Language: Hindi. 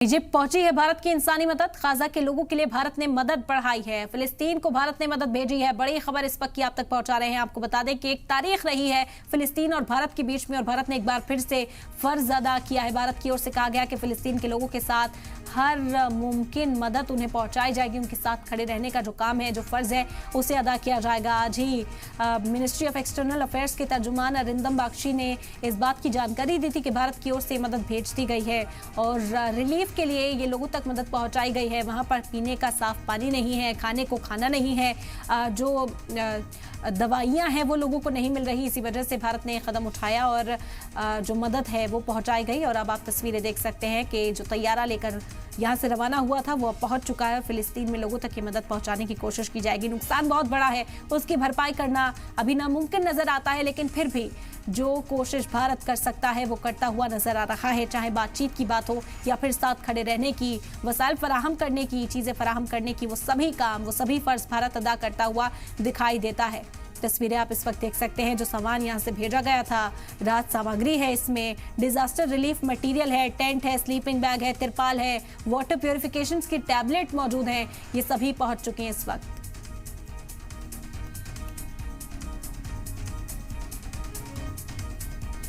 इजिप्ट पहुंची है भारत की इंसानी मदद। गाजा के लोगों के लिए भारत ने मदद बढ़ाई है। फिलिस्तीन को भारत ने मदद भेजी है। बड़ी खबर इस वक्त की आप तक पहुंचा रहे हैं। आपको बता दें कि एक तारीख रही है फिलिस्तीन और भारत के बीच में, और भारत ने एक बार फिर से फर्ज अदा किया है। भारत की ओर से कहा गया कि फिलिस्तीन के लोगों के साथ हर मुमकिन मदद उन्हें पहुंचाई जाएगी। उनके साथ खड़े रहने का जो काम है, जो फर्ज है, उसे अदा किया जाएगा। आज ही मिनिस्ट्री ऑफ एक्सटर्नल अफेयर्स के तर्जुमान अरिंदम बख्शी ने इस बात की जानकारी दी थी कि भारत की ओर से मदद भेज दी गई है और रिलीफ के लिए ये लोगों तक मदद पहुंचाई गई है। वहां पर पीने का साफ पानी नहीं है, खाने को खाना नहीं है, जो दवाइयां हैं वो लोगों को नहीं मिल रही। इसी वजह से भारत ने कदम उठाया और जो मदद है वो पहुंचाई गई। और अब आप तस्वीरें देख सकते हैं कि जो तैयारा लेकर यहाँ से रवाना हुआ था वो अब पहुंच चुका है। फिलिस्तीन में लोगों तक की मदद पहुंचाने की कोशिश की जाएगी। नुकसान बहुत बड़ा है, उसकी भरपाई करना अभी नामुमकिन नजर आता है, लेकिन फिर भी जो कोशिश भारत कर सकता है वो करता हुआ नजर आ रहा है। चाहे बातचीत की बात हो या फिर साथ खड़े रहने की, वसाइल फराहम करने की, चीजें फराहम करने की, वो सभी काम, वो सभी फर्ज भारत अदा करता हुआ दिखाई देता है। तस्वीरें आप इस वक्त देख सकते हैं। जो सामान यहाँ से भेजा गया था, राहत सामग्री है, इसमें डिजास्टर रिलीफ मटेरियल है, टेंट है, स्लीपिंग बैग है, तिरपाल है, वाटर प्योरिफिकेशन की टैबलेट मौजूद है। ये सभी पहुंच चुके हैं इस वक्त।